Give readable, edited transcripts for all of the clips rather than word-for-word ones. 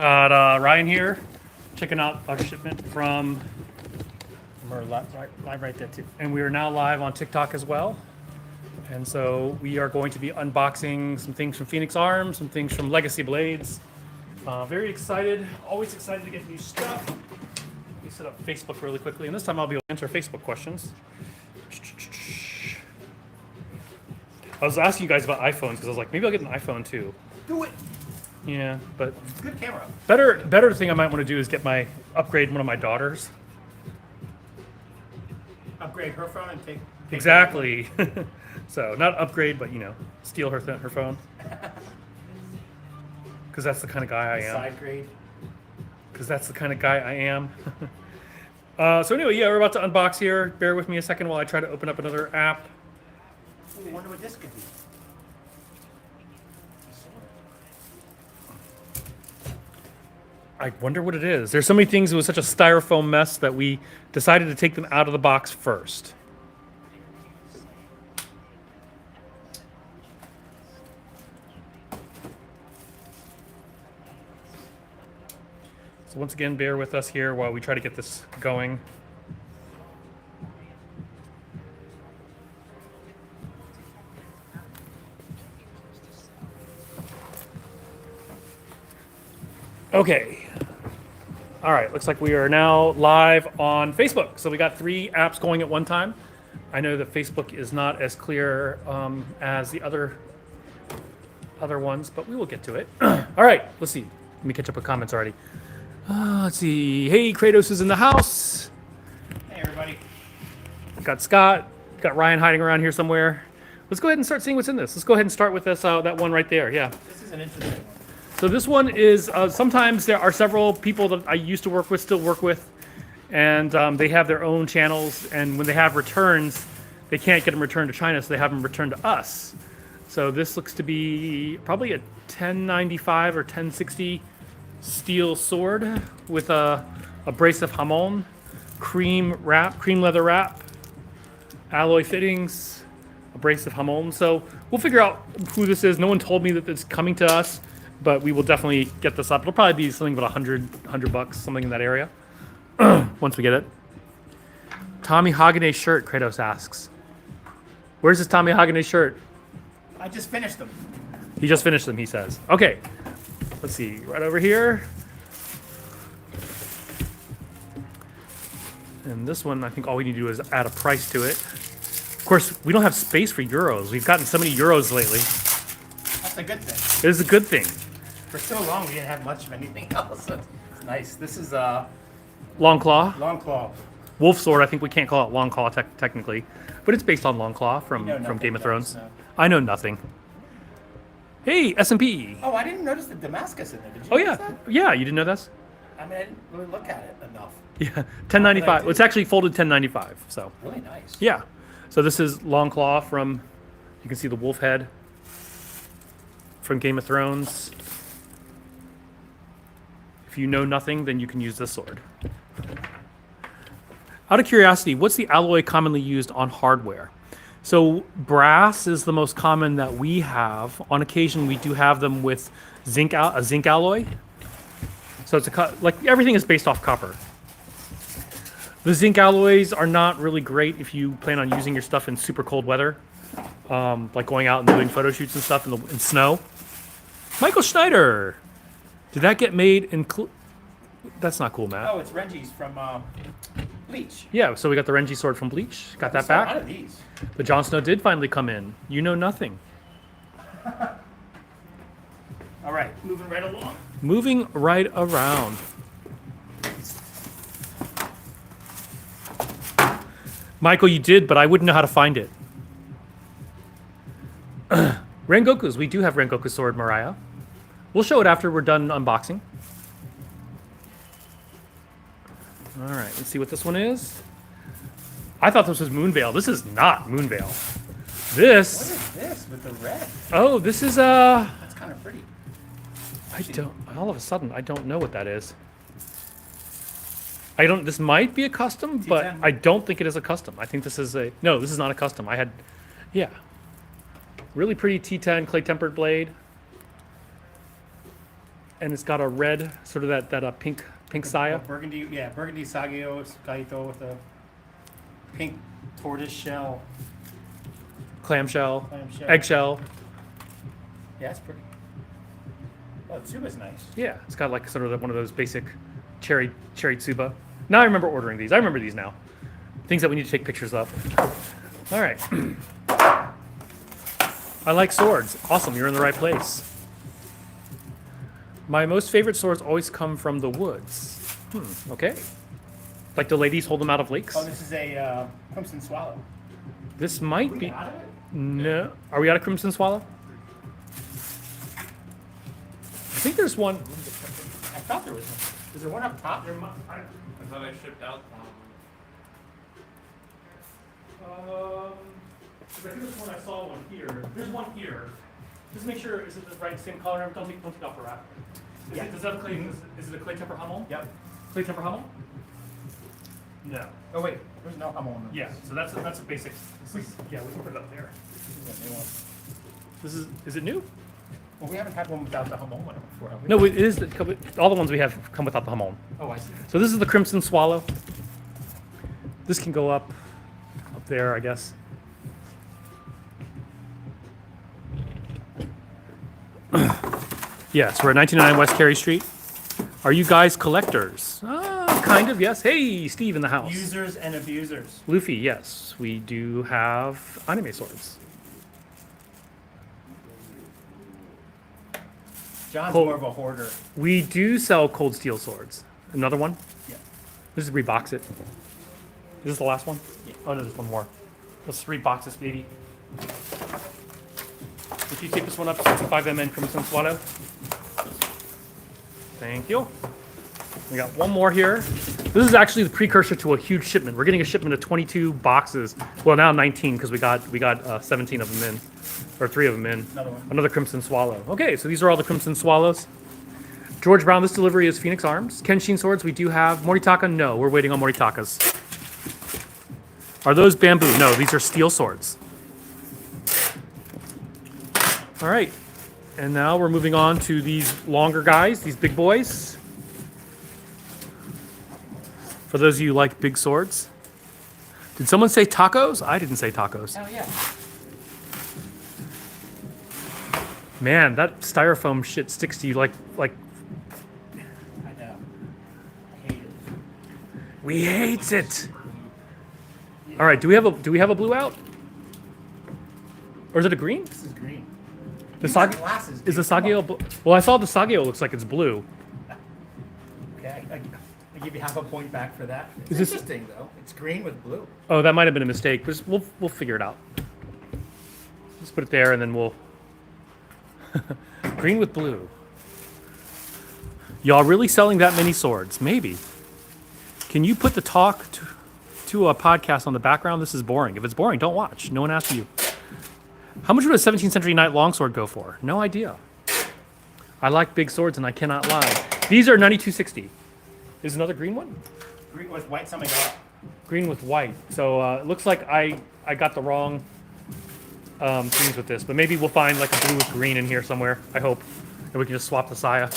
Ryan here, checking out our shipment from. We're live right there too, and we are now live on TikTok as well. And so we are going to be unboxing some things from Phoenix Arms, some things from Legacy Blades. Very excited, always excited to get new stuff. Let me set up Facebook really quickly, and this time I'll be able to answer Facebook questions. I was asking you guys about iPhones because I was like, maybe I'll get an iPhone too. Do it. Yeah, but It's a good camera. better thing I might want to do is get my upgrade one of my daughters. Upgrade her phone and take Exactly. So not upgrade, but steal her phone. Because that's the kind of guy I am. side grade. Because that's the kind of guy I am. So anyway, yeah, we're about to unbox here. Bear with me a second while I try to open up another app. Ooh, I wonder what this could be. I wonder what it is. There's so many things. It was such a styrofoam mess that we decided to take them out of the box first. So once again, bear with us here while we try to get this going. Okay. All right, looks like we are now live on Facebook. So we got 3 apps going at one time. I know that Facebook is not as clear as the other ones, but we will get to it. All right, let's see. Let me catch up with comments already. Let's see. Hey, Kratos is in the house. Hey, everybody. Got Scott. Got Ryan hiding around here somewhere. Let's go ahead and start seeing what's in this. Let's go ahead and start with this. That one right there. Yeah. This is an interesting one. So this one is, sometimes there are several people that I used to work with, still work with, and they have their own channels, and when they have returns, they can't get them returned to China, so they have them returned to us. So this looks to be probably a 1095 or 1060 steel sword with a abrasive hamon, cream leather wrap, alloy fittings, abrasive hamon. So we'll figure out who this is. No one told me that it's coming to us, but we will definitely get this up. It'll probably be something about $100, something in that area, once we get it. Tommy Hagane shirt, Kratos asks. Where's his Tommy Hagane shirt? I just finished them. He just finished them, he says. Okay, let's see, right over here. And this one, I think all we need to do is add a price to it. Of course, we don't have space for euros. We've gotten so many euros lately. That's a good thing. It is a good thing. For so long, we didn't have much of anything else. It's nice. This is Long Claw. Long Claw. Wolf Sword, I think we can't call it Long Claw technically. But it's based on Long Claw from Game of Thrones. No. I know nothing. Hey, S&P. Oh, I didn't notice the Damascus in there. Did you Oh, notice yeah. that? Yeah, you didn't know this? I mean, I didn't really look at it enough. Yeah, 1095. Well, it's actually folded 1095, so. Really nice. Yeah. So this is Long Claw from, you can see the wolf head from Game of Thrones. If you know nothing, then you can use this sword. Out of curiosity, what's the alloy commonly used on hardware? So brass is the most common that we have. On occasion, we do have them with a zinc alloy. So it's like everything is based off copper. The zinc alloys are not really great if you plan on using your stuff in super cold weather, like going out and doing photo shoots and stuff in snow. Michael Schneider, did that get made in? That's not cool, Matt. Oh, it's Renji's from Bleach. Yeah, so we got the Renji sword from Bleach. Got that How back. do these? The Jon Snow did finally come in. You know nothing. All right, moving right along. Moving right around. Michael, you did, but I wouldn't know how to find it. Rengoku's. We do have Rengoku sword, Mariah. We'll show it after we're done unboxing. All right, let's see what this one is. I thought this was Moonveil. This is not Moonveil. This. What is this with the red? Oh, this is That's kind of pretty. I don't. All of a sudden, I don't know what that is. I don't. This might be a custom, but T10. I don't think it is a custom. I think this is a. No, this is not a custom. Yeah. Really pretty T10 clay tempered blade. and it's got a red, sort of that pink saya. Burgundy, yeah, burgundy Sagio Gaito with a pink tortoise shell. Clamshell, Clamshell. eggshell. Yeah, it's pretty. Oh, Tsuba's nice. Yeah, it's got like sort of one of those basic cherry tsuba. Now I remember ordering these. I remember these now. Things that we need to take pictures of. All right. I like swords. Awesome, you're in the right place. My most favorite swords always come from the woods. Okay. Like the ladies hold them out of lakes. Oh, this is a Crimson Swallow. This might Are be. we out of it? No. Are we out of Crimson Swallow? I think there's one. I thought there was one. Is there one up top? There I thought I shipped out one. I think there's one. I saw one here. There's one here. Just make sure, is it the right same color? Don't take off the wrap. Yeah. Does that clay, is it a clay temper Hummel? Yep. Clay temper Hummel? No. Oh wait, there's no Hummel in Yeah, so that's a basic. Yeah, we can put it up there. This is a new one. This is it new? Well, we haven't had one without the Hummel one before, have we? No, it is. All the ones we have come without the Hummel. Oh, I see. So this is the Crimson Swallow. This can go up there, I guess. Yes, we're at 1909 West Carey Street. Are you guys collectors? Kind of, yes. Hey, Steve in the house. Users and abusers. Luffy, yes. We do have anime swords. John's Cool. more of a hoarder. We do sell cold steel swords. Another one? Yeah. Let's just rebox it. Is this the last one? Yeah. Oh, no, there's one more. Let's rebox this baby. If you take this one up, 65 mn Crimson Swallow. Thank you. We got one more here. This is actually the precursor to a huge shipment. We're getting a shipment of 22 boxes. Well, now 19 because we got 17 of them in, or 3 of them in. Another one. Another Crimson Swallow. Okay, so these are all the Crimson Swallows. George Brown, this delivery is Phoenix Arms. Kenshin swords, we do have. Moritaka, no, we're waiting on Moritakas. Are those bamboo? No, these are steel swords. All right, and now we're moving on to these longer guys, these big boys. For those of you who like big swords. Did someone say tacos? I didn't say tacos. Oh yeah. Man, that styrofoam shit sticks to you like I know. I hate it. we hate it. All right, do we have a blue out? Or is it a green? This is green. The These are Sag- glasses, is the dude. Come Sagio on. well, I saw the Sagio looks like it's blue. Okay, I give you half a point back for that. It's Is this- interesting though. It's green with blue. Oh, that might have been a mistake. But we'll figure it out. Let's put it there and then we'll green with blue. Y'all really selling that many swords? Maybe. Can you put the talk to a podcast on the background? This is boring. If it's boring, don't watch. No one asked you. How much would a 17th century knight longsword go for? No idea. I like big swords and I cannot lie. These are 9260. Is another green one? Green with white Samigawa. Green with white. So it looks like I got the wrong things with this, but maybe we'll find like a blue with green in here somewhere. I hope, and we can just swap the saya.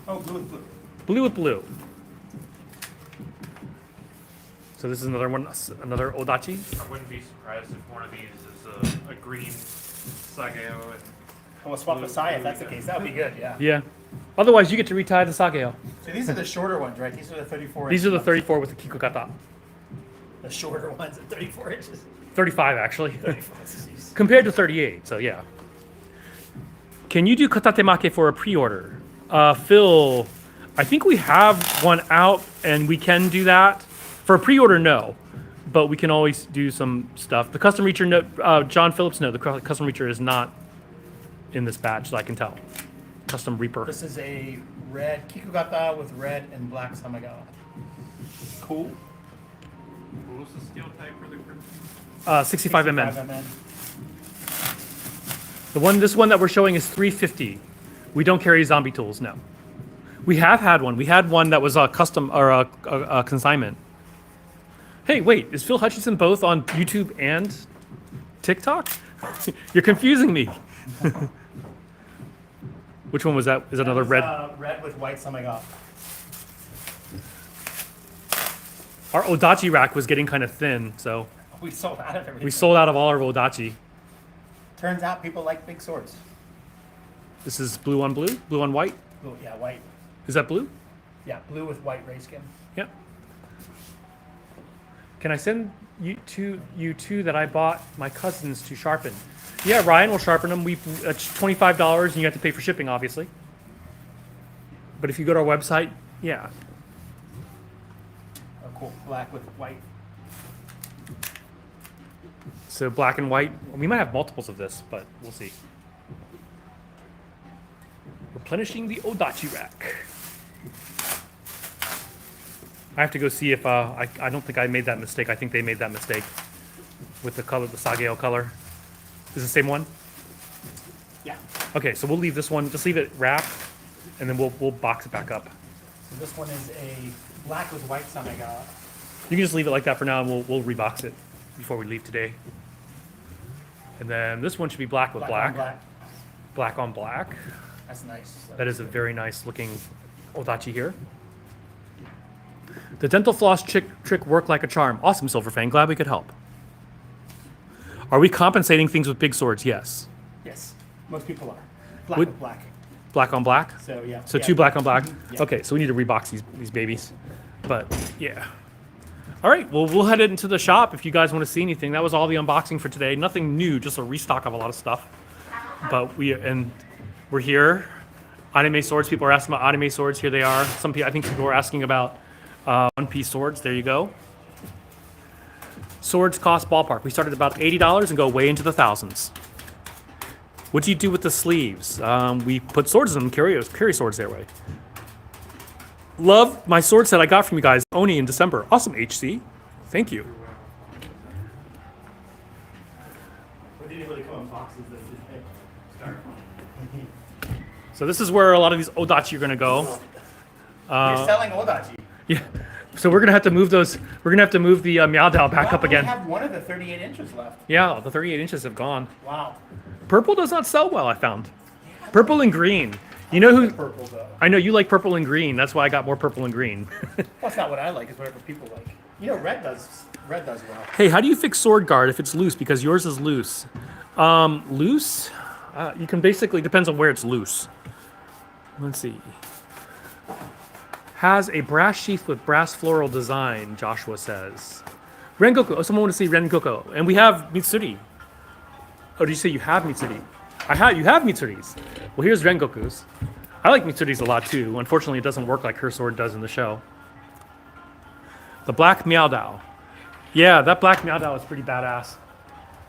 Oh, blue with blue. Blue with blue. So this is another one, another Odachi. I wouldn't be surprised if one of these is a green Sageo. And we'll swap the Saya if that's the case. That would be good, yeah. Yeah. Otherwise, you get to retie the Sageo. So these are the shorter ones, right? These are the 34 These are the ones. 34 with the Kikokata. The shorter ones at 34 inches. 35 actually, 34 inches. compared to 38. So yeah. Can you do katatemake for a pre-order? Phil, I think we have one out, and we can do that. For a pre-order, no, but we can always do some stuff. The custom reacher, no, John Phillips, no, the custom reacher is not in this batch, that I can tell. Custom Reaper. This is a red Kikugata with red and black Samigawa. Cool. What was the steel type for the Crimson? 65 mm. 65 mm. This one that we're showing is 350. We don't carry zombie tools, no. We have had one. We had one that was a custom or a consignment. Hey, wait, is Phil Hutchinson both on YouTube and TikTok? You're confusing me. Which one was that? Is that another was, red? Red with white summing up. Our Odachi rack was getting kind of thin, so We sold out of everything. we sold out of all our Odachi. Turns out people like big swords. This is blue on blue, blue on white. Blue, yeah, white. Is that blue? Yeah, blue with white ray skin. Yep. Can I send you two that I bought my cousins to sharpen? Yeah, Ryan will sharpen them. It's $25 and you have to pay for shipping, obviously. But if you go to our website, yeah. Oh, cool. Black with white. So black and white. We might have multiples of this, but we'll see. Replenishing the Odachi rack. I have to go see if I don't think I made that mistake. I think they made that mistake with the color, the Sageo color. Is it the same one? Yeah. Okay, so we'll leave this one. Just leave it wrapped, and then we'll box it back up. So this one is a black with white summing up. You can just leave it like that for now, and we'll rebox it before we leave today. And then this one should be black with black. On black. Black on black. That's nice. That is a very nice looking Odachi here. The dental floss trick worked like a charm. Awesome, Silverfang. Glad we could help. Are we compensating things with big swords? Yes. Yes, most people are. Black Would- with black. Black on black? So yeah. So yeah. two black on black? Yeah. Okay, so we need to rebox these babies. But yeah. All right, well, we'll head into the shop if you guys want to see anything. That was all the unboxing for today. Nothing new, just a restock of a lot of stuff. But we're here. Anime swords. People are asking about anime swords. Here they are. I think people were asking about one-piece swords. There you go. Swords cost ballpark. We started about $80 and go way into the thousands. What do you do with the sleeves? We put swords in them, carry swords their way. Love my sword set I got from you guys, Oni, in December. Awesome, HC. Thank you. What did it really come in boxes? So this is where a lot of these Odachi are going to go. You're selling Odachi. Yeah. So we're going to have to move those. We're going to have to move the Meowdow back up We again. have one of the 38 inches left. Yeah, the 38 inches have gone. Wow. Purple does not sell well, I found. Purple and green. You know who? Purple though. I know you like purple and green. That's why I got more purple and green. Well, that's not what I like. It's whatever people like. You know, red does well. Hey, how do you fix sword guard if it's loose? Because yours is loose. Loose? You can basically, depends on where it's loose. Let's see. Has a brass sheath with brass floral design, Joshua says. Rengoku. Oh, someone want to see Rengoku. And we have Mitsuri. Oh, did you say you have Mitsuri? You have Mitsuris. Well, here's Rengoku's. I like Mitsuri's a lot too. Unfortunately, it doesn't work like her sword does in the show. The Black Meowdow. Yeah, that Black Meowdow is pretty badass.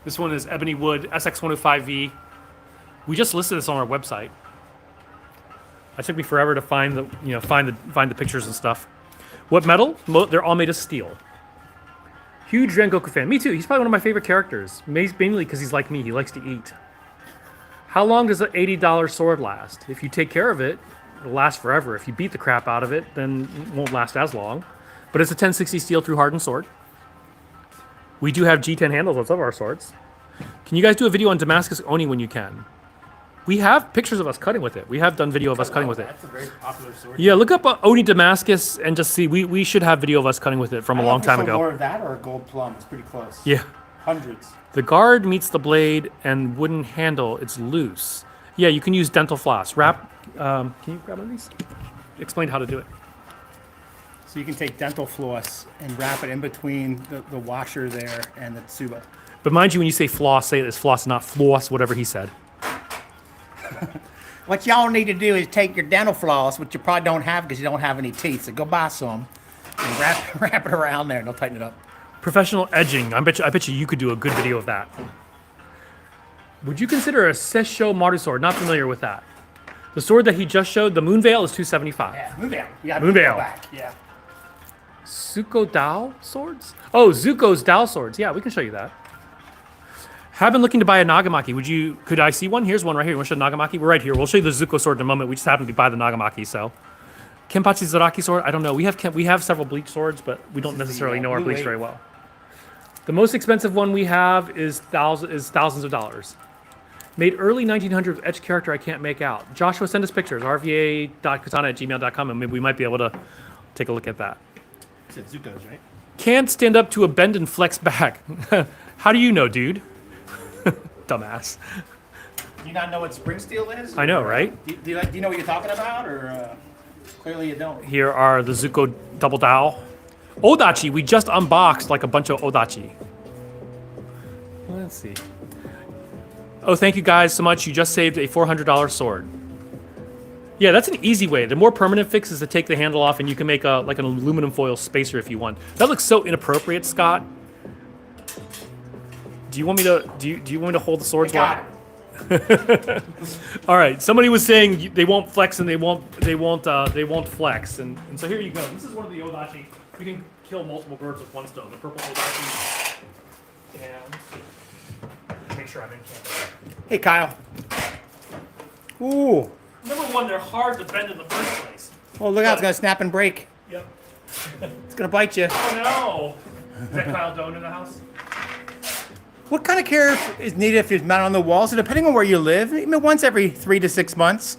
This one is Ebony Wood SX105V. We just listed this on our website. It took me forever to find the pictures and stuff. What metal? They're all made of steel. Huge Rengoku fan. Me too. He's probably one of my favorite characters. Mainly because he's like me. He likes to eat. How long does an $80 sword last? If you take care of it, it'll last forever. If you beat the crap out of it, then it won't last as long. But it's a 1060 steel through hardened sword. We do have G10 handles on some of our swords. Can you guys do a video on Damascus Oni when you can? We have pictures of us cutting with it. We have done video of us cutting with it. That's a very popular sword. Yeah, look up Oni Damascus and just see. We should have video of us cutting with it from a long time ago. More of that or a gold plum. It's pretty close. Yeah. Hundreds. The guard meets the blade and wooden handle. It's loose. Yeah, you can use dental floss. Can you grab one of these? Explain how to do it. So you can take dental floss and wrap it in between the washer there and the tsuba. But mind you, when you say floss, say it as floss, not floss, whatever he said. What y'all need to do is take your dental floss, which you probably don't have because you don't have any teeth. So go buy some and wrap it around there and they'll tighten it up. Professional edging. I bet you could do a good video of that. Would you consider a Sessho Maru sword? Not familiar with that. The sword that he just showed, the Moon Veil, is $275. Yeah, Moon Veil. Yeah, Moon Veil. Back. Yeah. Zuko Dao swords? Oh, Zuko's Dao swords. Yeah, we can show you that. Have been looking to buy a Nagamaki. Could I see one? Here's one right here. You want to show Nagamaki? We're right here. We'll show you the Zuko sword in a moment. We just happened to buy the Nagamaki, so. Kenpachi Zaraki sword? I don't know. We have several bleach swords, but we don't necessarily know our bleach very well. The most expensive one we have is thousands of dollars. Made early 1900s etched character I can't make out. Joshua, send us pictures. rva.katana@gmail.com, and maybe we might be able to take a look at that. It's Zuko's, right? Can't stand up to a bend and flex back. How do you know, dude? Dumbass. Do you not know what spring steel is? I know, right? Do you know what you're talking about, or clearly you don't? Here are the Zuko Double Dowel. Odachi, we just unboxed like a bunch of Odachi. Let's see. Oh, thank you guys so much. You just saved a $400 sword. Yeah, that's an easy way. The more permanent fix is to take the handle off and you can make a like an aluminum foil spacer if you want. That looks so inappropriate, Scott. Do you want me to hold the swords while? All right. Somebody was saying they won't flex and they won't flex, and so here you go. This is one of the Odachi. You can kill multiple birds with one stone. The purple Odachi. And make sure I'm in camera. Hey, Kyle. Ooh. Number one, they're hard to bend in the first place. Oh, look out! It's gonna snap and break. Yep. It's gonna bite you. Oh no. Is that Kyle Doan in the house? What kind of care is needed if it's mounted on the wall? So depending on where you live, once every 3 to 6 months,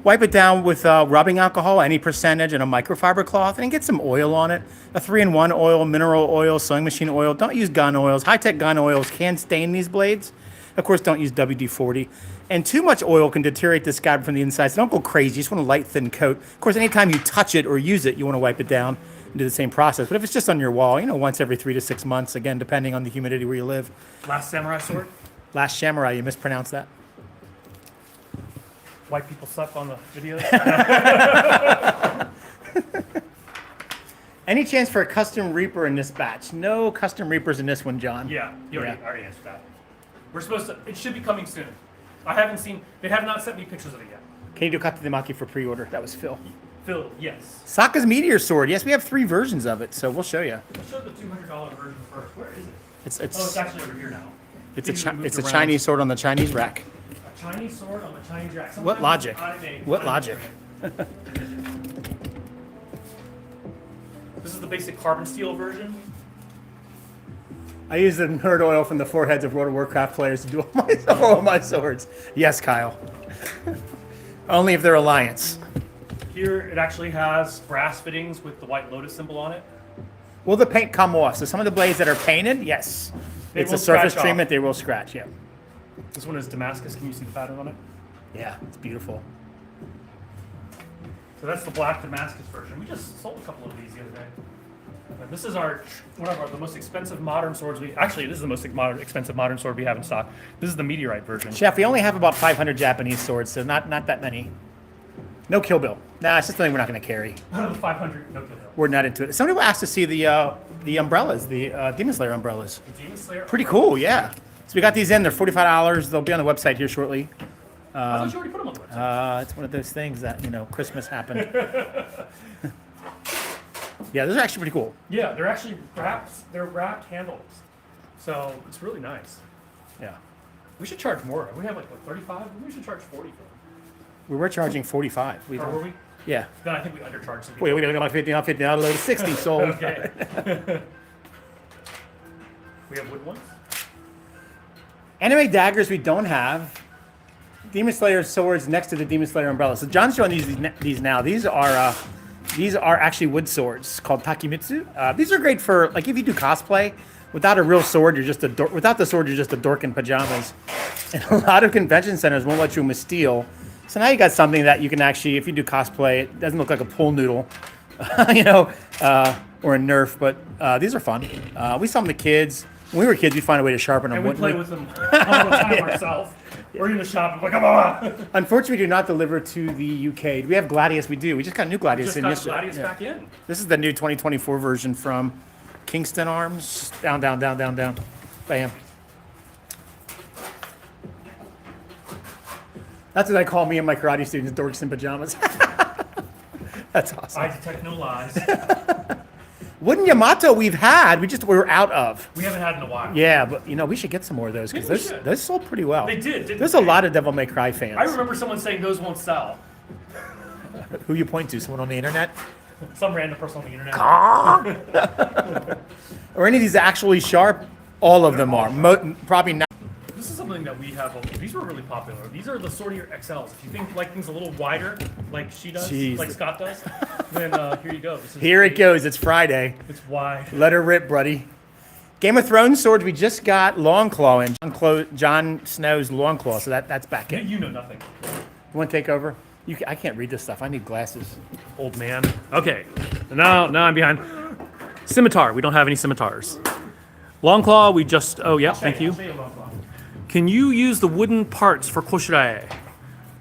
wipe it down with rubbing alcohol, any percentage, and a microfiber cloth, and get some oil on it. A 3-in-1 oil, mineral oil, sewing machine oil. Don't use gun oils. High-tech gun oils can stain these blades. Of course, don't use WD-40. And too much oil can deteriorate the scab from the inside, so don't go crazy. You just want a light, thin coat. Of course, anytime you touch it or use it, you want to wipe it down and do the same process. But if it's just on your wall, once every 3 to 6 months, again, depending on the humidity where you live. Last samurai sword. Last Samurai, you mispronounced that. White people suck on the videos. Any chance for a custom Reaper in this batch? No custom Reapers in this one, John. Yeah, you already answered that. We're supposed to. It should be coming soon. I haven't seen. They have not sent me pictures of it yet. Can you do Katamaki for pre-order? That was Phil. Phil, yes. Sokka's Meteor Sword. Yes, we have 3 versions of it, so we'll show you. Let's show the $200 version first. Where is it? It's It's actually over here now. it's a Chinese sword on the Chinese rack. A Chinese sword on the Chinese rack. What logic? What logic? This is the basic carbon steel version. I use the nerd oil from the foreheads of World of Warcraft players to do all my swords. Yes, Kyle. Only if they're Alliance. Here it actually has brass fittings with the white lotus symbol on it. Will the paint come off? So some of the blades that are painted, yes. They It's will a surface scratch treatment, off. they will scratch, yeah. This one is Damascus. Can you see the pattern on it? Yeah, it's beautiful. So that's the black Damascus version. We just sold a couple of these the other day. And this is the most expensive modern swords this is the most expensive modern sword we have in stock. This is the meteorite version. Chef, we only have about 500 Japanese swords, so not that many. No Kill Bill. Nah, it's just something we're not going to carry. Out of the 500, no kill. We're not into it. Somebody asked to see the umbrellas, the Demon Slayer umbrellas. Demon Slayer. Pretty cool, yeah. So we got these in. They're $45. They'll be on the website here shortly. I thought you already put them on the website. It's one of those things that, Christmas happened. Yeah, those are actually pretty cool. Yeah, they're actually wrapped. They're wrapped handles, so it's really nice. Yeah. We should charge more. We have like what, 35. We should charge 40 for them. We were charging 45. Or were we? Yeah. Then I think we undercharged some. Wait, we got about 50, now 50, now load of 60 sold. Okay. We have wood ones. Anime daggers we don't have. Demon Slayer swords next to the Demon Slayer umbrella. So John's showing these now. These are actually wood swords called Takimitsu. These are great for like if you do cosplay. Without a real sword, you're just a dork. Without the sword, you're just a dork in pajamas. And a lot of convention centers won't let you misteel. So now you got something that you can actually, if you do cosplay, it doesn't look like a pool noodle, or a Nerf. But these are fun. We saw them to kids. When we were kids, we'd find a way to sharpen them. And we play with them all the time ourselves. We're in the shop. I'm like, come on. Unfortunately, we do not deliver to the UK. Do we have Gladius? We do. We just got a new Gladius Just in got yesterday. Gladius Yeah. back in. This is the new 2024 version from Kingston Arms. Down, down, down, down, down. Bam. That's what I call me and my karate students, dorks in pajamas. That's awesome. I detect no lies. Wooden Yamato we've had, we're out of. We haven't had in a while. Yeah, but we should get some more of those because Maybe we should. those sold pretty well. They did, didn't There's they? a lot of Devil May Cry fans. I remember someone saying those won't sell. Who you point to? Someone on the internet? Some random person on the internet. Or any of these actually sharp? All of them are. Probably not. This is a something that we have. These were really popular. These are the Sortier XLs. If you think like things a little wider, like she does, Jeez. like Scott does, then here you go. This is Here it goes. It's Friday. It's wide. Let her rip, buddy. Game of Thrones swords. We just got Longclaw and Jon Snow's Longclaw, so that's back in. You know nothing, You want to take over? I can't read this stuff. I need glasses. old man. Okay, now I'm behind. Scimitar. We don't have any scimitars. Longclaw. We just. Oh yeah. Thank you. Can you use the wooden parts for koshirae?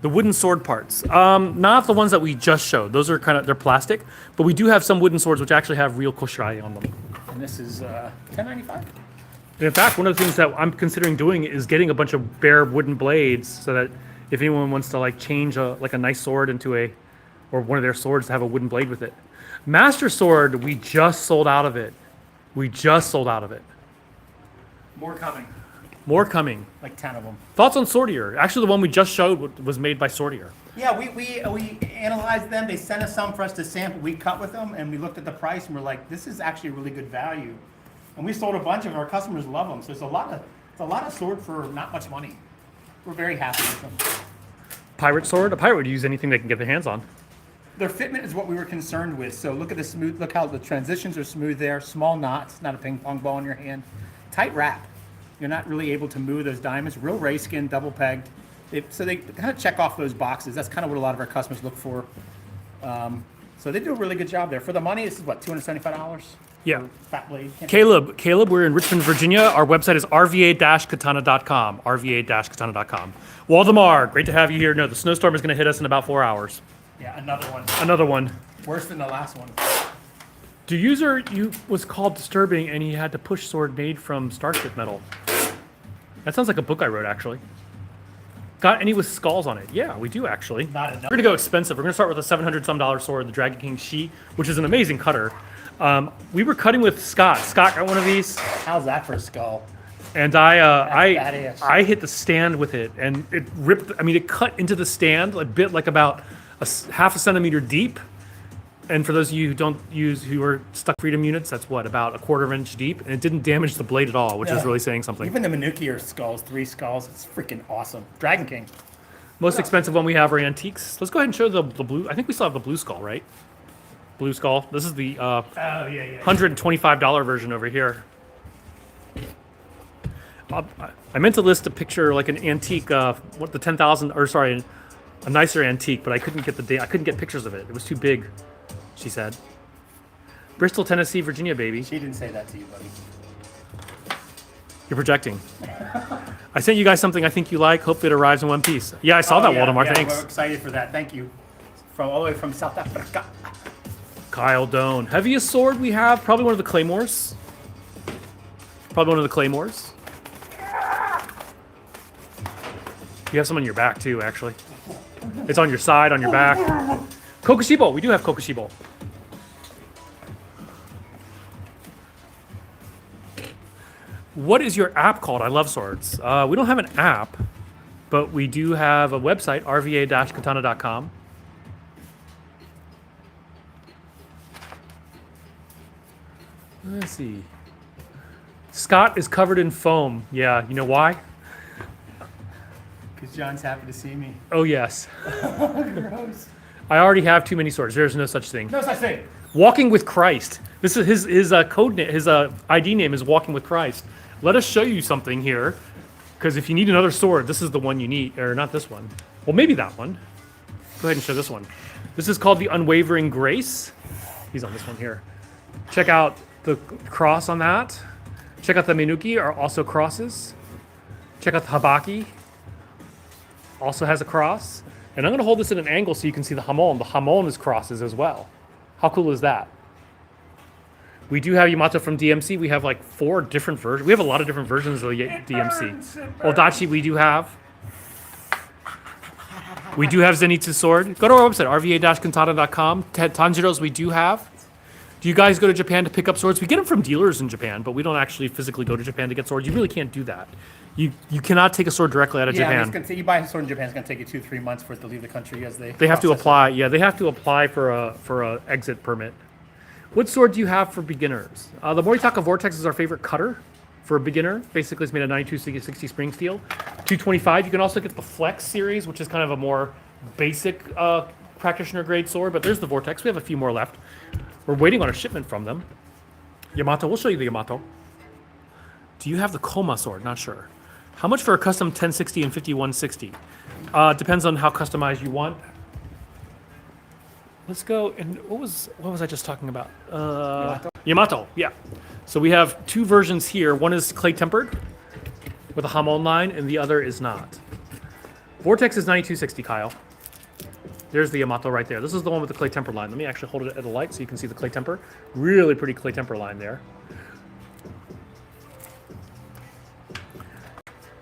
The wooden sword parts. Not the ones that we just showed. Those are they're plastic, but we do have some wooden swords which actually have real koshirae on them. And this is $10.95. In fact, one of the things that I'm considering doing is getting a bunch of bare wooden blades so that if anyone wants to like change a nice sword into or one of their swords to have a wooden blade with it. Master Sword, we just sold out of it. We just sold out of it. More coming. More coming. Like 10 of them. Thoughts on Sortier? Actually, the one we just showed was made by Sortier. Yeah, we analyzed them. They sent us some for us to sample. We cut with them, and we looked at the price, and we're like, this is actually really good value. And we sold a bunch of them. Our customers love them. So it's a lot of sword for not much money. We're very happy with them. Pirate Sword? A pirate would use anything they can get their hands on. Their fitment is what we were concerned with. So look at the smooth. Look how the transitions are smooth there. Small knots, not a ping pong ball in your hand. Tight wrap. You're not really able to move those diamonds. Real ray skin, double pegged. So they kind of check off those boxes. That's kind of what a lot of our customers look for. So they do a really good job there. For the money, this is what, $275? Yeah. Fat blade. Caleb, we're in Richmond, Virginia. Our website is rva-katana.com. rva-katana.com. Waldemar, great to have you here. No, the snowstorm is going to hit us in about 4 hours. Yeah, another one. Another one. Worse than the last one. The user was called disturbing, and he had to push sword made from starship metal. That sounds like a book I wrote, actually. Got any with skulls on it? Yeah, we do actually. Not enough. We're gonna go expensive. We're gonna start with a $700 sword, the Dragon King Shi, which is an amazing cutter. We were cutting with Scott. Scott got one of these, How's that for a skull? and badass. I hit the stand with it, and it ripped. I mean, it cut into the stand a bit, like about half a centimeter deep. And for those of you who are stuck Freedom units, that's what, about a quarter of an inch deep, and it didn't damage the blade at all, which is really saying something. Even the Manukier skulls, 3 skulls, it's freaking awesome. Dragon King. Most expensive one we have are antiques. Let's go ahead and show the blue. I think we still have the blue skull, right? Blue skull. This is the $125 version over here. I meant to list a picture like an antique, what the 10,000, or sorry, a nicer antique, but I couldn't get pictures of it. It was too big, she said. Bristol, Tennessee, Virginia, baby. She didn't say that to you, buddy. You're projecting. I sent you guys something I think you like. Hopefully it arrives in one piece. Yeah, I saw that, Waldemar. Thanks. We're excited for that. Thank you. All the way from South Africa. Kyle Doan. Heaviest sword we have, probably one of the claymores. You have some on your back too, actually. It's on your side, on your back. Kokushibo. We do have Kokushibo. What is your app called? I love swords. We don't have an app, but we do have a website, rva-katana.com. Let's see. Scott is covered in foam. Yeah, you know why? Because John's happy to see me. Oh, yes. Gross. I already have too many swords. There's no such thing. No such thing. Walking with Christ. This is his code name. His ID name is Walking with Christ. Let us show you something here, because if you need another sword, this is the one you need, or not this one. Well, maybe that one. Go ahead and show this one. This is called the Unwavering Grace. He's on this one here. Check out the cross on that. Check out the Menuki, are also crosses. Check out the Habaki. Also has a cross. And I'm going to hold this at an angle so you can see the Hamon. The Hamon is crosses as well. How cool is that? We do have Yamato from DMC. We have like 4 different versions. We have a lot of different versions of the DMC. Odachi we do have. We do have Zenitsu sword. Go to our website, rva-katana.com. Tanjiros we do have. Do you guys go to Japan to pick up swords? We get them from dealers in Japan, but we don't actually physically go to Japan to get swords. You really can't do that. You cannot take a sword directly out of Japan. Yeah, you buy a sword in Japan, it's going to take you 2-3 months for it to leave the country as they have to apply. Yeah, they have to apply for a exit permit. What sword do you have for beginners? The Moritaka Vortex is our favorite cutter. for a beginner. Basically, it's made of 9260 spring steel. 225. You can also get the Flex series, which is kind of a more basic practitioner grade sword. But there's the Vortex. We have a few more left. We're waiting on a shipment from them. Yamato. We'll show you the Yamato. Do you have the Koma sword? Not sure. How much for a custom 1060 and 5160? Depends on how customized you want. Let's go. And what was I just talking about? Yamato. Yeah. So we have two versions here. One is clay tempered with a Hamon line, and the other is not. Vortex is 9260, Kyle. There's the Yamato right there. This is the one with the clay temper line. Let me actually hold it at the light so you can see the clay temper. Really pretty clay temper line there.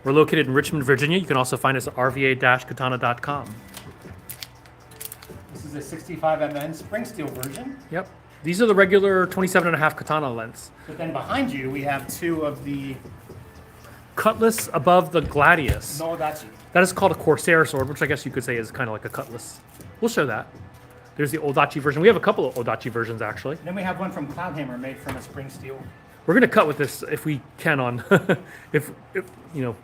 We're located in Richmond, Virginia. You can also find us at RVA-Katana.com. This is a 65 MN spring steel version. Yep. These are the regular 27.5 katana lengths. But then behind you, we have two of the Cutlass above the Gladius. Nodachi. That is called a Corsair sword, which I guess you could say is kind of like a cutlass. We'll show that. There's the Odachi version. We have a couple of Odachi versions, actually. Then we have one from Cloudhammer made from a spring steel. We're going to cut with this if we can on, if you know,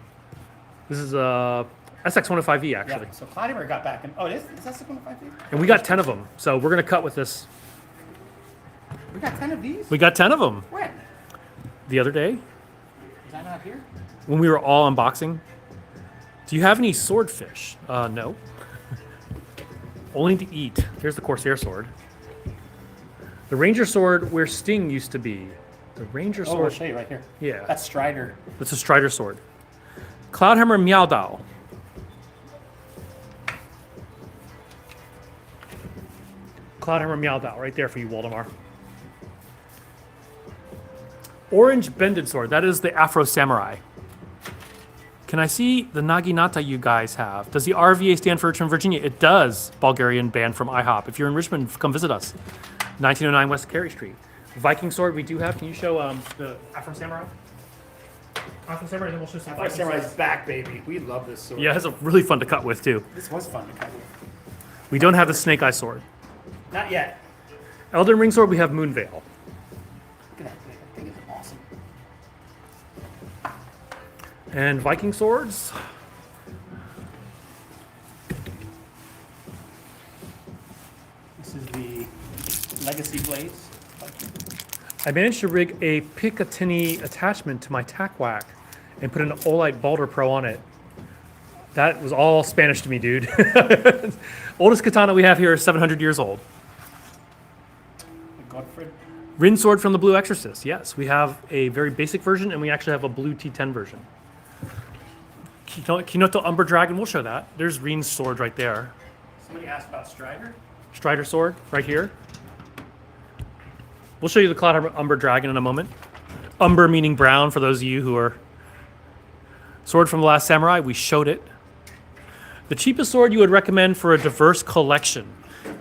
this is a SX105E, actually. Yeah, so Cloudhammer got back. And, oh, is that 615? And we got 10 of them, so we're going to cut with this. We got 10 of these? We got 10 of them. When? The other day, Is that not here? when we were all unboxing. Do you have any swordfish? No. Only to eat. Here's the Corsair sword. The Ranger sword where Sting used to be. The Ranger Oh, I'll sword. show you right here. Yeah. That's Strider. That's a Strider sword. Cloudhammer Miao Dao. Cloudhammer Miao Dao, right there for you, Waldemar. Orange Bended Sword. That is the Afro Samurai. Can I see the Naginata you guys have? Does the RVA stand for Richmond, Virginia? It does, Bulgarian band from IHOP. If you're in Richmond, come visit us. 1909 West Carey Street. Viking sword we do have. Can you show the Afro Samurai? Afro Samurai, then we'll show some Our Viking Samurai's swords. back, baby. We love this sword. Yeah, it's a really fun to cut with, too. This was fun to cut with. We don't have the Snake Eye sword. Not yet. Elden Ring sword, we have Moonveil. Look at that thing. That thing is awesome. And Viking swords. This is the Legacy Blades. I managed to rig a Picatinny attachment to my tack whack and put an Olight Balder Pro on it. That was all Spanish to me, dude. Oldest katana we have here is 700 years old. Godfred. Rin sword from the Blue Exorcist. Yes, we have a very basic version, and we actually have a blue T10 version. Kinoto Umber Dragon, we'll show that. There's Rin's sword right there. Somebody asked about Strider. Strider sword right here. We'll show you the Cloud Umber Dragon in a moment. Umber meaning brown for those of you who are... Sword from the Last Samurai, we showed it. The cheapest sword you would recommend for a diverse collection.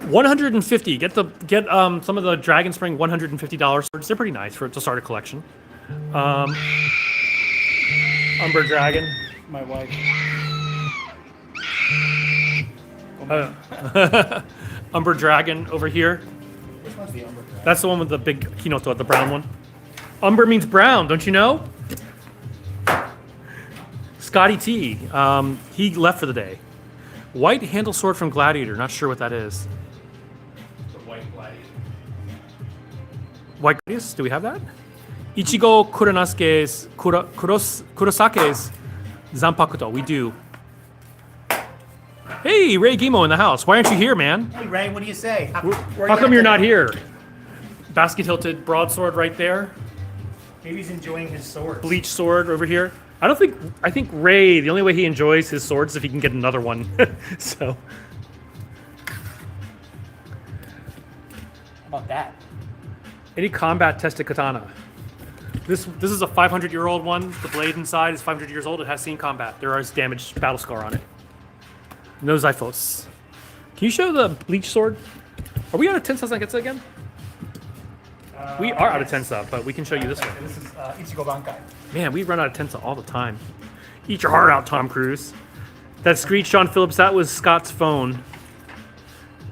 150. Get some of the Dragon Spring $150 swords. They're pretty nice to start a collection. Umber Dragon. My wife. Umber Dragon over here. Which one's the Umber Dragon? That's the one with the big Kinoto, the brown one. Umber means brown, don't you know? Scotty T. He left for the day. White handle sword from Gladiator. Not sure what that is. The white gladiator. White Gladius? Do we have that? Ichigo Kurosake's Zanpakuto. We do. Hey, Ray Gimo in the house. Why aren't you here, man? Hey, Ray, what do you say? How come you're not here? Basket hilted broadsword right there. Maybe he's enjoying his sword. Bleach sword over here. I think Ray, the only way he enjoys his swords is if he can get another one. So. How about that? Any combat tested katana. This is a 500-year-old one. The blade inside is 500 years old. It has seen combat. There is damaged battle scar on it. No Zyphos. Can you show the bleach sword? Are we out of Tensa Zangetsu again? We are out of Tensa, but we can show you this one. This is Ichigo Bankai. Man, we run out of Tensa all the time. Eat your heart out, Tom Cruise. That screech, Sean Phillips, that was Scott's phone.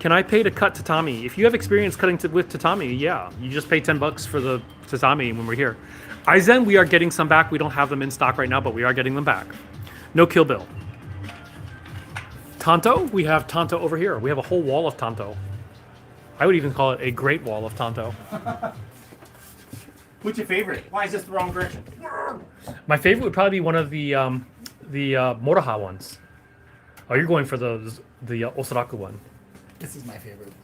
can I pay to cut tatami? If you have experience cutting with tatami, yeah, you just pay $10 for the tatami when we're here. Aizen, we are getting some back. We don't have them in stock right now, but we are getting them back. No Kill Bill. Tanto, we have Tanto over here. We have a whole wall of Tanto. I would even call it a great wall of Tanto. What's your favorite? Why is this the wrong direction? My favorite would probably be one of the Moroha ones. Oh, you're going for the Osaraku one. This is my favorite.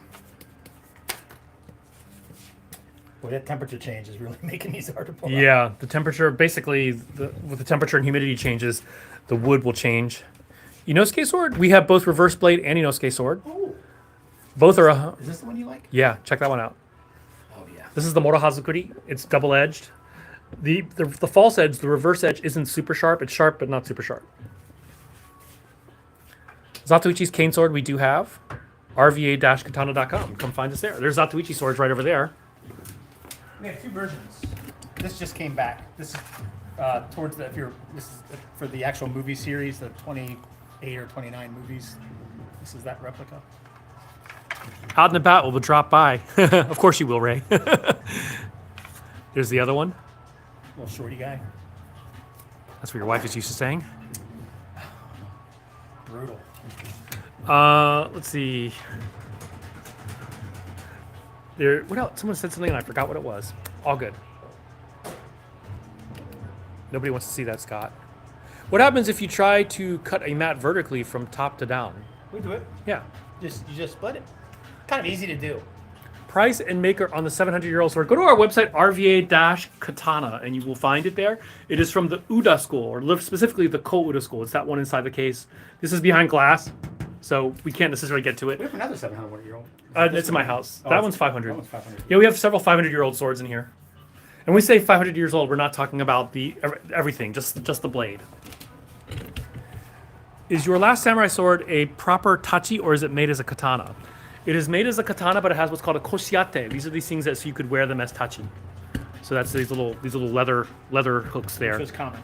Boy, that temperature change is really making these hard to pull out. Yeah, the temperature, basically, with the temperature and humidity changes, the wood will change. Inosuke sword, we have both reverse blade and Inosuke sword. Oh, Both are, is this the one you like? yeah, check that one out. Oh, yeah. This is the Moroha Zukuri. It's double-edged. The false edge, the reverse edge, isn't super sharp. It's sharp, but not super sharp. Zatoichi's cane sword we do have. RVA-Katana.com. Come find us there. There's Zatoichi swords right over there. We have two versions. This just came back. This is towards the this is for the actual movie series, the 28 or 29 movies. This is that replica. Out and about, we'll drop by. Of course you will, Ray. There's the other one. Little shorty guy. That's what your wife is used to saying. Brutal. Let's see. There. What else? Someone said something and I forgot what it was. All good. Nobody wants to see that, Scott. What happens if you try to cut a mat vertically from top to down? We do it. Yeah. You just split it. Kind of easy to do. Price and maker on the 700-year-old sword. Go to our website, RVA-Katana, and you will find it there. It is from the Uda school, or specifically the Ko-Uda school. It's that one inside the case. This is behind glass, so we can't necessarily get to it. We have another 700-year-old. It's in my house. That one's 500. That one's 500. Yeah, we have several 500-year-old swords in here. And when we say 500 years old, we're not talking about the everything, just the blade. Is your last samurai sword a proper tachi, or is it made as a katana? It is made as a katana, but it has what's called a koshiate. These are these things that so you could wear them as tachi. So that's these little leather hooks there. Which is common.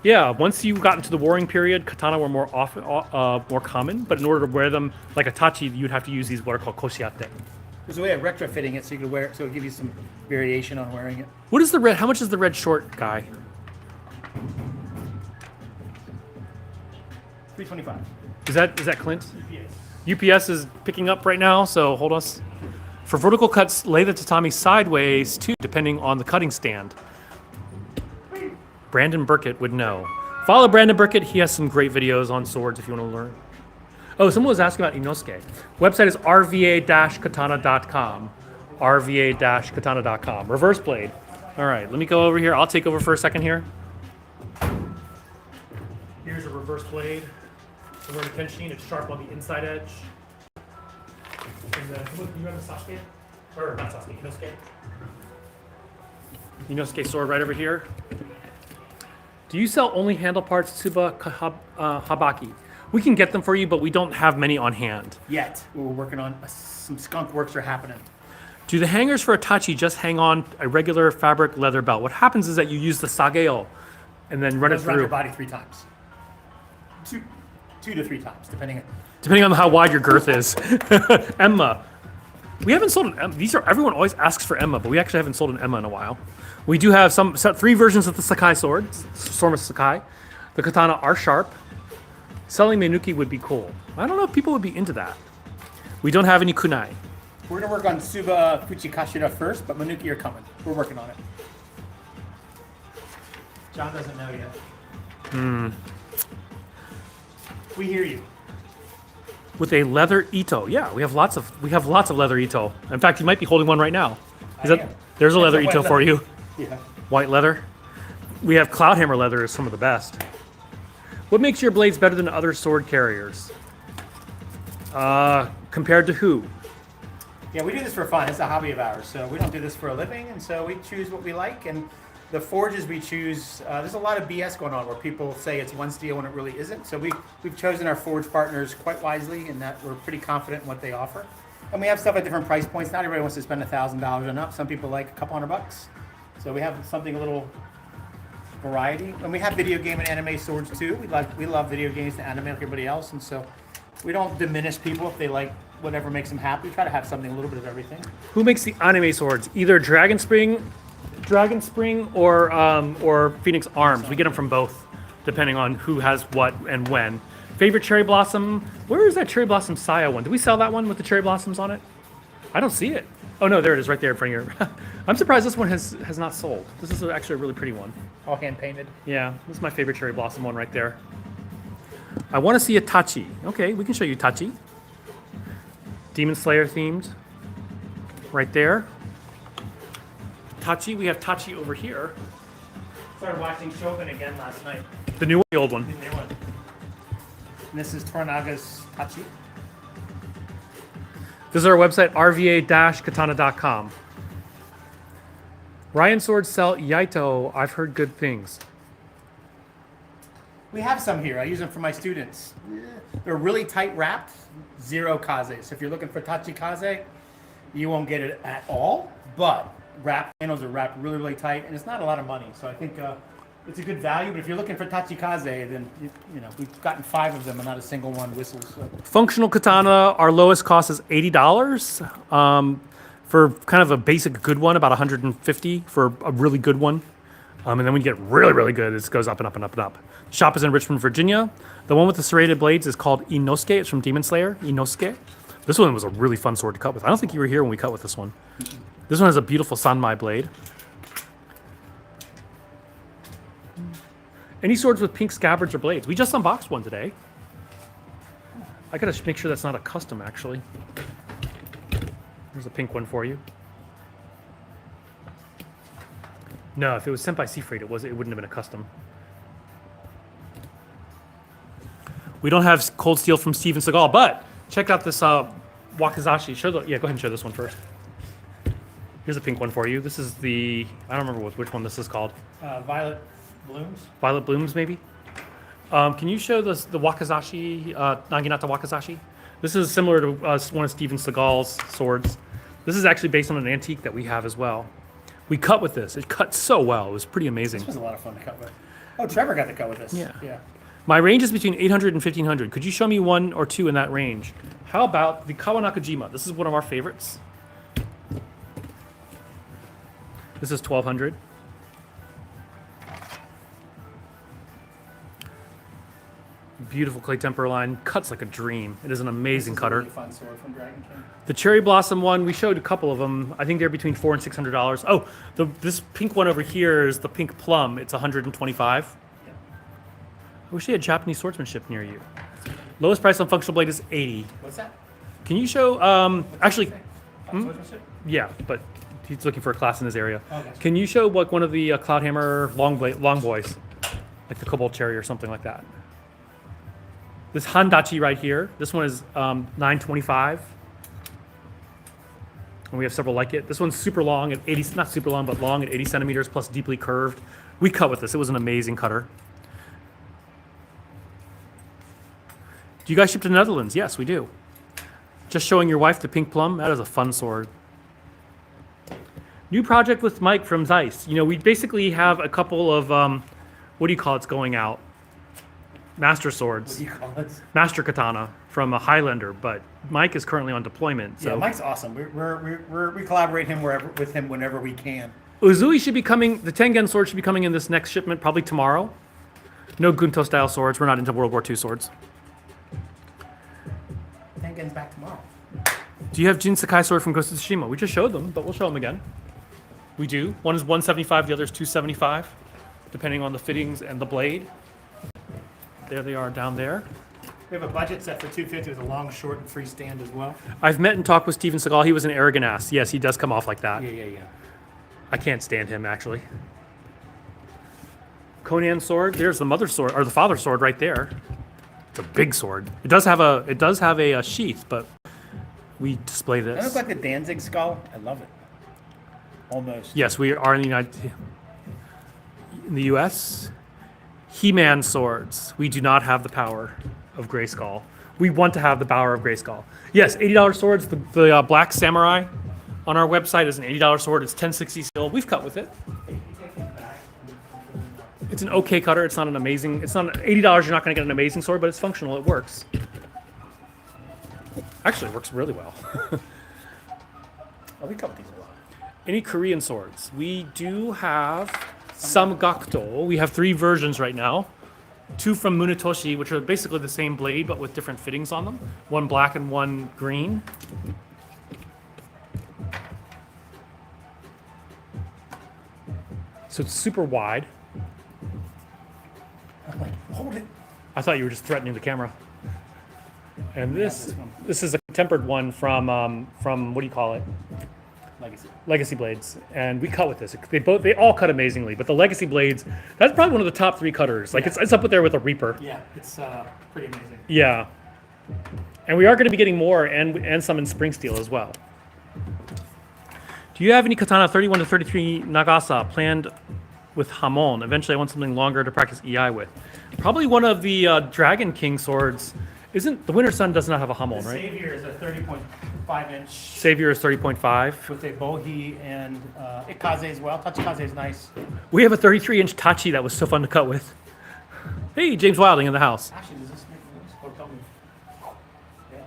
Yeah, once you got into the warring period, katana were more often more common. But in order to wear them like a tachi, you'd have to use these what are called koshiate. There's a way of retrofitting it so you could wear it, so it'll give you some variation on wearing it. What is the red? How much is the red short guy? $325. Is that Clint? Yes. UPS is picking up right now, so hold us. For vertical cuts, lay the tatami sideways too, depending on the cutting stand. Brandon Burkett would know. Follow Brandon Burkett. He has some great videos on swords if you want to learn. Oh, someone was asking about Inosuke. Website is rva-katana.com. rva-katana.com. Reverse blade. All right, let me go over here. I'll take over for a second here. Here's a reverse blade. So we're in Kenshin. It's sharp on the inside edge. And then, you have a Sasuke? Or not Sasuke, Inosuke. Inosuke sword right over here. Do you sell only handle parts, Tsuba Habaki? We can get them for you, but we don't have many on hand. Yet. We're working on some skunk works are happening. Do the hangers for a tachi just hang on a regular fabric leather belt? What happens is that you use the sageo and then run it Goes around through. your body 3 times. Two to 3 times, depending Depending on how wide your girth is. Emma. We haven't sold an Emma. Everyone always asks for Emma, but we actually haven't sold an Emma in a while. We do have 3 versions of the Sakai sword, Sorma Sakai. The katana are sharp. Selling Menuki would be cool. I don't know if people would be into that. We don't have any kunai. We're going to work on Tsuba Fuchikashira first, but Manuki are coming. We're working on it. John doesn't know yet. We hear you. With a leather ito. Yeah, we have lots of leather ito. In fact, you might be holding one right now. There's a leather white ito for leather. you. Yeah. White leather. We have Cloudhammer leather is some of the best. What makes your blades better than other sword carriers? Compared to who? Yeah, we do this for fun. It's a hobby of ours. So we don't do this for a living, and so we choose what we like. And the forges we choose, there's a lot of BS going on where people say it's one steel when it really isn't. So we've chosen our forge partners quite wisely in that we're pretty confident in what they offer. And we have stuff at different price points. Not everybody wants to spend $1,000 and up. Some people like a couple $100. So we have something a little variety. And we have video game and anime swords too. We love video games and anime like everybody else. And so we don't diminish people if they like whatever makes them happy. We try to have something, a little bit of everything. Who makes the anime swords? Either Dragon Spring, or Phoenix Arms. We get them from both, depending on who has what and when. Favorite cherry blossom? Where is that cherry blossom Saya one? Do we sell that one with the cherry blossoms on it? I don't see it. Oh no, there it is, right there in front of you. I'm surprised this one has not sold. This is actually a really pretty one. All hand painted. Yeah, this is my favorite cherry blossom one right there. I want to see a Tachi. Okay, we can show you Tachi. Demon Slayer themed. Right there. Tachi, we have Tachi over here. Started watching Shogun again last night. The new one, the old one. The new one. And this is Toranaga's Tachi. This is our website, rva-katana.com. Ryan swords sell Yaito. I've heard good things. We have some here. I use them for my students. They're really tight wrapped, zero kaze. So if you're looking for Tachi kaze, you won't get it at all. But wrap panels are wrapped really, really tight, and it's not a lot of money. So I think it's a good value. But if you're looking for Tachi kaze, then you know we've gotten 5 of them, and not a single one whistles. So. Functional katana, our lowest cost is $80. For kind of a basic good one, about $150 for a really good one. And then when you get really, really good, it goes up and up and up and up. Shop is in Richmond, Virginia. The one with the serrated blades is called Inosuke. It's from Demon Slayer, Inosuke. This one was a really fun sword to cut with. I don't think you were here when we cut with this one. This one has a beautiful Sanmai blade. Any swords with pink scabbards or blades? We just unboxed one today. I gotta make sure that's not a custom, actually. There's a pink one for you. No, if it was sent by sea freight, it wouldn't have been a custom. We don't have cold steel from Steven Seagal, but check out this Wakizashi. Go ahead and show this one first. Here's a pink one for you. This is the, I don't remember which one this is called. Violet Blooms. Violet Blooms, maybe? Can you show the Wakizashi, Naginata Wakizashi? This is similar to one of Steven Seagal's swords. This is actually based on an antique that we have as well. We cut with this. It cut so well. It was pretty amazing. This was a lot of fun to cut with. Oh, Trevor got to cut with this. Yeah. My range is between 800 and 1500. Could you show me one or two in that range? How about the Kawanakajima? This is one of our favorites. This is 1200. Beautiful clay temper line. Cuts like a dream. It is an amazing cutter. A really fun sword from Dragon King. The cherry blossom one, we showed a couple of them. I think they're between $400 and $600. Oh, this pink one over here is the pink plum. It's 125. Yeah. I wish they had Japanese swordsmanship near you. Lowest price on functional blade is 80. What's that? Can you show? Actually, Swordsmanship? yeah, but he's looking for a class in this area. Oh, gotcha. Can you show like one of the Cloudhammer long boys, like the Cobalt Cherry or something like that? This Handachi right here. This one is $925. And we have several like it. This one's super long at 80, not super long, but long at 80 centimeters plus deeply curved. We cut with this. It was an amazing cutter. Do you guys ship to the Netherlands? Yes, we do. Just showing your wife the pink plum. That is a fun sword. New project with Mike from Zeiss. You know, we basically have a couple of, what do you call it's going out? Master swords. What do you call it? Master katana from a Highlander, but Mike is currently on deployment. So Yeah, Mike's awesome. We collaborate with him whenever we can. Uzui should be coming, the Tengen sword should be coming in this next shipment, probably tomorrow. No Gunto style swords. We're not into World War II swords. Tengen's back tomorrow. Do you have Jin Sakai sword from Ghost of Tsushima? We just showed them, but we'll show them again. We do. One is 175, the other is 275, depending on the fittings and the blade. There they are down there. We have a budget set for 250 with a long, short, and freestand as well. I've met and talked with Steven Seagal. He was an arrogant ass. Yes, he does come off like that. Yeah. I can't stand him, actually. Conan sword. There's the mother sword, or the father sword right there. It's a big sword. It does have a sheath, but we display this. That looks like the Danzig skull. I love it. Almost. Yes, we are in the U.S. He-Man swords. We do not have the power of Grayskull. We want to have the power of Grayskull. Yes, $80 swords. The Black Samurai on our website is an $80 sword. It's 1060 steel. We've cut with it. It's an okay cutter. It's not an amazing. It's not $80. You're not going to get an amazing sword, but it's functional. It works. Actually, it works really well. Oh, we covered these a lot. Any Korean swords? We do have Samgakdo. We have 3 versions right now. 2 from Munetoshi, which are basically the same blade but with different fittings on them. 1 black and 1 green. So it's super wide. I'm like, hold it. I thought you were just threatening the camera. And this this one. this is a tempered one from what do you call it? Legacy blades, and we cut with this. They all cut amazingly, but the Legacy blades, that's probably one of the top 3 cutters. Like it's up there with a Reaper. Yeah, it's pretty amazing. Yeah, and we are going to be getting more and some in spring steel as well. Do you have any katana 31 to 33 Nagasa planned with Hamon? Eventually, I want something longer to practice EI with. Probably one of the Dragon King swords. Isn't the Winter Sun does not have a Hamon, right? Savior is a 30.5 inch Savior is 30.5. with a bohi and ikaze as well. Tachikaze is nice. We have a 33-inch Tachi that was so fun to cut with. Hey, James Wilding in the house. Actually, does this make noise? Or tell me. Yeah.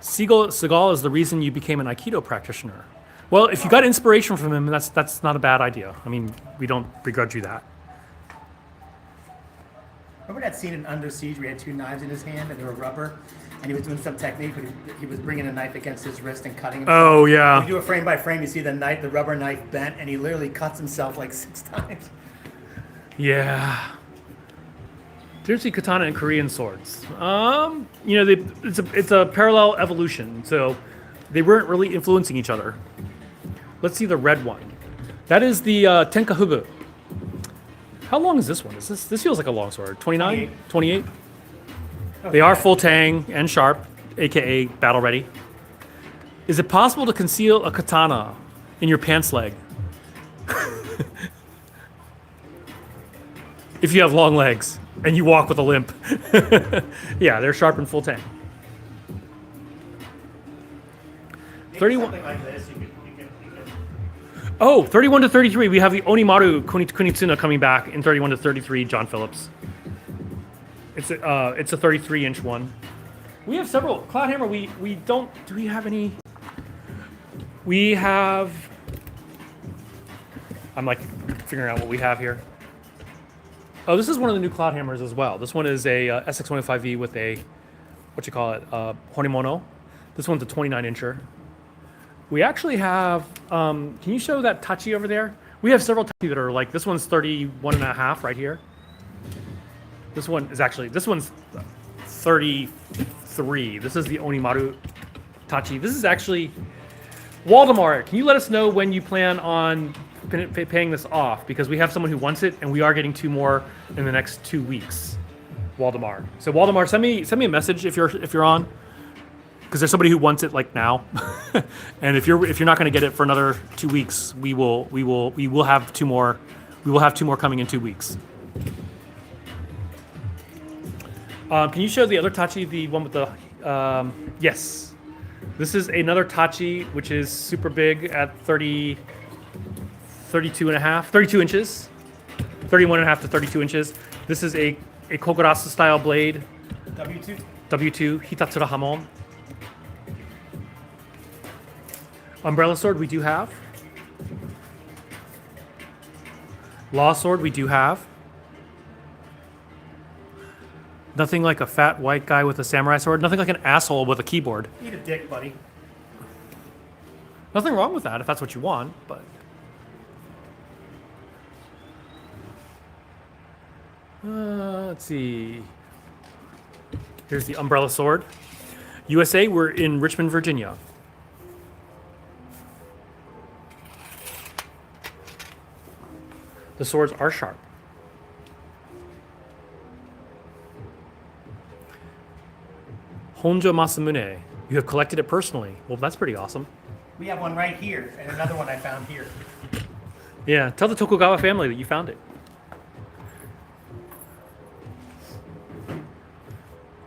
Seagal is the reason you became an Aikido practitioner. Well, if you got inspiration from him, that's not a bad idea. I mean, we don't begrudge you that. Remember that scene in Under Siege where he had 2 knives in his hand and they were rubber? And he was doing some technique, but he was bringing a knife against his wrist and cutting himself. Oh, You yeah. do a frame by frame, you see the rubber knife bent, and he literally cuts himself like 6 times. Yeah. Seriously, katana and Korean swords. It's a parallel evolution, so they weren't really influencing each other. Let's see the red one. That is the Tenkahubu. How long is this one? This feels like a long sword. 29? 28? They are full tang and sharp, aka battle ready. Is it possible to conceal a katana in your pants leg? If you have long legs and you walk with a limp. Yeah, they're sharp and full tang. 31. Something like this, you can. Oh, 31 to 33. We have the Onimaru Kunitsuna coming back in 31 to 33. John Phillips. It's a 33-inch one. We have several. Cloudhammer. We don't. Do we have any? We have. I'm like figuring out what we have here. Oh, this is one of the new Cloudhammers as well. This one is a SX25V with a what you call it, Horimono. This one's a 29-incher. We actually have, can you show that Tachi over there? We have several Tachi that are like, this one's 31 and a half right here. This one's 33. This is the Onimaru Tachi. This is actually, Waldemar, can you let us know when you plan on paying this off? Because we have someone who wants it and we are getting 2 more in the next 2 weeks. Waldemar. So Waldemar, send me a message if you're on. Because there's somebody who wants it like now, and if you're not going to get it for another 2 weeks, we will have 2 more. We will have 2 more coming in 2 weeks. Can you show the other Tachi, the one with the yes? This is another Tachi which is super big at 32 inches, 31 and a half to 32 inches. This is a Kogurasu style blade. W2 Hitatsura Hamon. Umbrella sword we do have. Law sword we do have. Nothing like a fat white guy with a samurai sword. Nothing like an asshole with a keyboard. Eat a dick, buddy. Nothing wrong with that if that's what you want, but. Let's see. Here's the umbrella sword. USA, we're in Richmond, Virginia. The swords are sharp. Honjo Masamune, you have collected it personally. Well, that's pretty awesome. We have one right here, and another one I found here. Yeah, tell the Tokugawa family that you found it.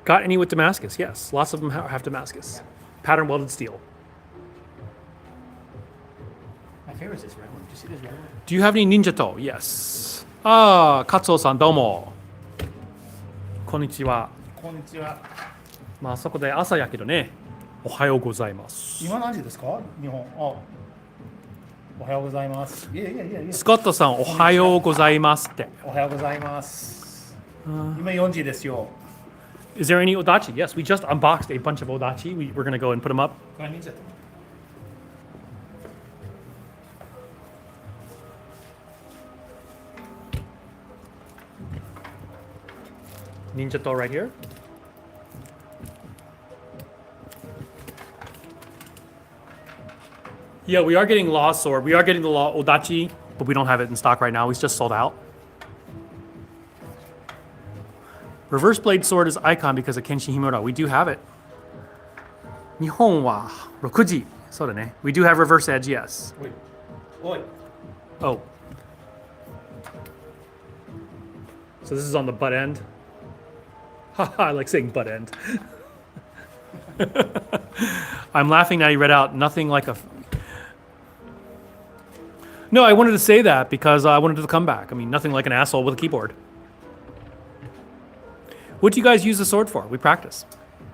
Got any with Damascus? Yes, lots of them have Damascus. Pattern welded steel. My favorite is this red one. Did you see this red one? Do you have any ninjato? Yes. Ah, Katsuo-san, domo. こんにちは。こんにちは。まあそこで朝やけどね。おはようございます。今何時ですか？日本。あ、おはようございます。いやいやいやいや。スコットさんおはようございますって。おはようございます。今4時ですよ。Is there any odachi? Yes, we just unboxed a bunch of odachi. We're going to go and put them up. これ忍者。Ninja to right here. Yeah, we are getting Law Sword. We are getting the Law Odachi, but we don't have it in stock right now. It's just sold out. Reverse Blade Sword is icon because of Kenshin Himura. We do have it. Nihon wa 6時. So we do have Reverse Edge, yes. Wait. Oi. Oh. So this is on the butt end. Haha, I like saying butt end. I'm laughing now you read out nothing like a... No, I wanted to say that because I wanted to come back. I mean, nothing like an asshole with a keyboard. What do you guys use the sword for? We practice.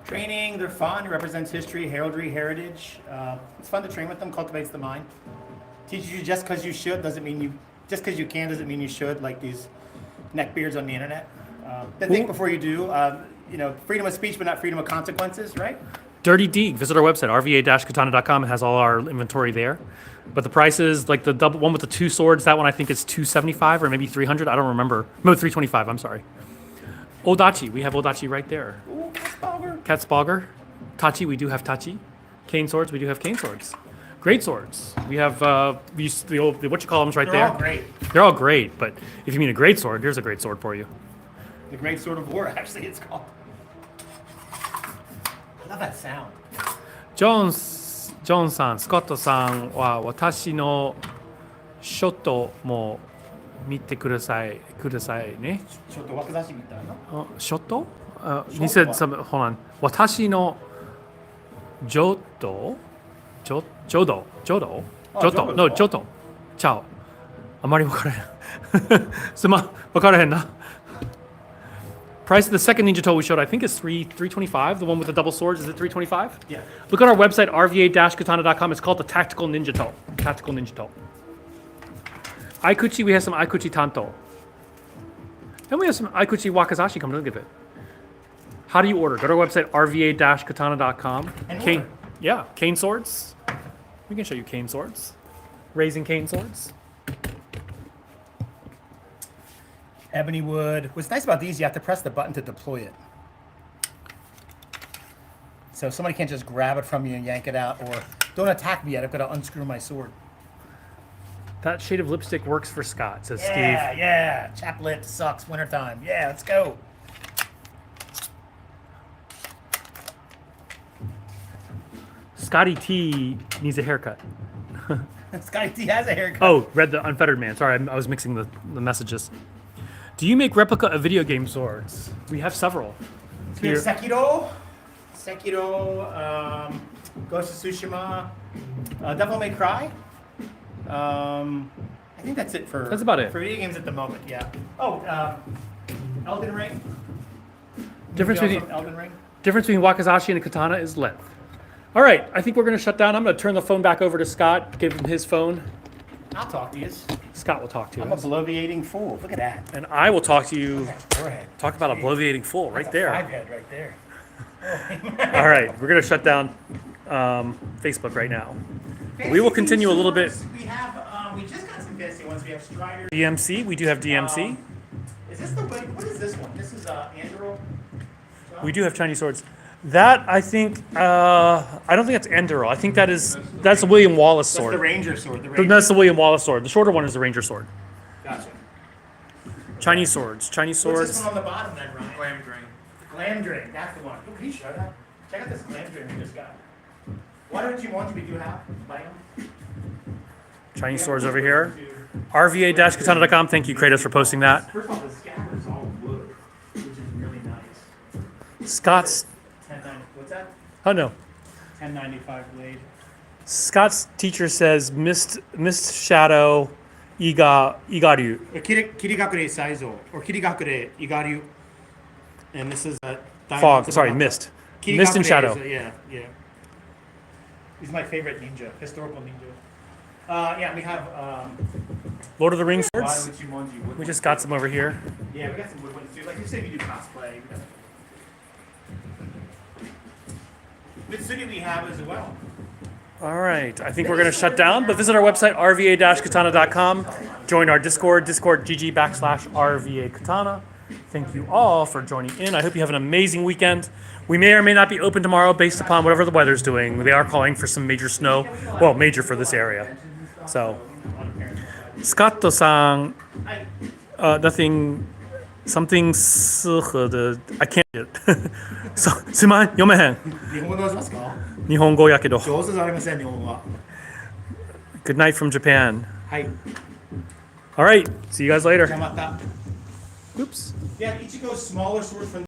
Training, they're fun. It represents history, heraldry, heritage. It's fun to train with them, cultivates the mind. Teaches you just because you should doesn't mean you... Just because you can doesn't mean you should, like these neckbeards on the internet. Think before you do. Freedom of speech, but not freedom of consequences, right? Dirty Deeg. Visit our website, rva-katana.com. It has all our inventory there. But the prices, like the double one with the two swords, that one I think is $275 or maybe $300. I don't remember. No, $325. I'm sorry. Odachi. We have Odachi right there. Ooh, Katzbalger. Katzbalger. Tachi. We do have Tachi. Cane swords. We do have cane swords. Great swords. We have the old what you call them's right They're there. all great. They're all great. But if you mean a great sword, here's a great sword for you. The Great Sword of War, actually, it's called. I love that sound. ジョンさん、スコットさんは私のショットも見てくださいね。ちょっと若ざしみたいな。ショット？He said some, hold on. 私のジョド No, ジョドチャオ。あまり分からへん。すまん、分からへんな。Price of the second Ninja Toe we showed, I think, is $325. The one with the double swords, is it $325? Yeah. Look at our website, rva-katana.com. It's called the Tactical Ninja Toe. Tactical Ninja Toe. Aikuchi, we have some Aikuchi Tanto. And we have some Aikuchi Wakazashi coming to look at it. How do you order? Go to our website, rva-katana.com. And Cane, order. yeah, cane swords. We can show you cane swords. Raising cane swords. Ebony wood. What's nice about these, you have to press the button to deploy it. So somebody can't just grab it from you and yank it out, or don't attack me yet, I've got to unscrew my sword. That shade of lipstick works for Scott, says Steve. Yeah. Chaplet sucks, wintertime. Yeah, let's go. Scotty T needs a haircut. Scotty T has a haircut. Oh, read the Unfettered Man. Sorry, I was mixing the messages. Do you make replica of video game swords? We have several. We have Sekiro, Ghost of Tsushima, Devil May Cry. I think that's it for. That's about it. For video games at the moment. Yeah. Oh, Elden Ring. Difference between Elden Ring. Wakazashi and a katana is length. All right, I think we're going to shut down. I'm going to turn the phone back over to Scott, give him his phone. I'll talk to you. Scott will talk to you. I'm a bloviating fool. Look at that. And I will talk to you. Forehead. Talk about a bloviating fool right there. Five head right there. All right, we're going to shut down Facebook right now. We will continue a little bit. We have. We just got some fancy ones. We have Strider. DMC, we do have DMC. Is this the way? What is this one? This is Andro. We do have Chinese swords. That I think I don't think that's Enduro. I think that's the William Wallace That's sword. the Ranger sword. The Ranger. That's the William Wallace sword. The shorter one is the Ranger sword. Gotcha. Chinese swords. Chinese What's swords. this one on the bottom then, Ryan? Glam drain. Glam drain. That's the one. Oh, can you show that? Check out this glam drain we just got. Why don't you want to? We do have. Buy them. Chinese swords over here. RVA-katana.com. Thank you, Kratos, for posting that. First of all, the scabbard's all wood, which is really nice. Scott's. 1090. What's that? Oh no. 1095 blade. Scott's teacher says mist shadow igaru. Kirigakure Saizo or Kirigakure Igaru. And this is a Fog. Sorry, mist. Mist and shadow. Yeah. He's my favorite ninja, historical ninja. Yeah, we have. Lord of the Rings swords. We just got some over here. Yeah, we got some wood ones too. Like you said, you do cosplay. Mitsuki we have as well. All right, I think we're going to shut down, but visit our website, rva-katana.com. Join our Discord, discord.gg/RVA Katana. Thank you all for joining in. I hope you have an amazing weekend. We may or may not be open tomorrow based upon whatever the weather's doing. They are calling for some major snow. Well, major for this area. So, Scotto-san, nothing, something, I can't get it. So, すいません、読めへん。日本語どうしますか？日本語やけど。上手じゃありません、日本語は。 Good night from Japan. はい。 All right, see you guys later. じゃあまた。 Oops. Yeah, Ichigo's smaller sword from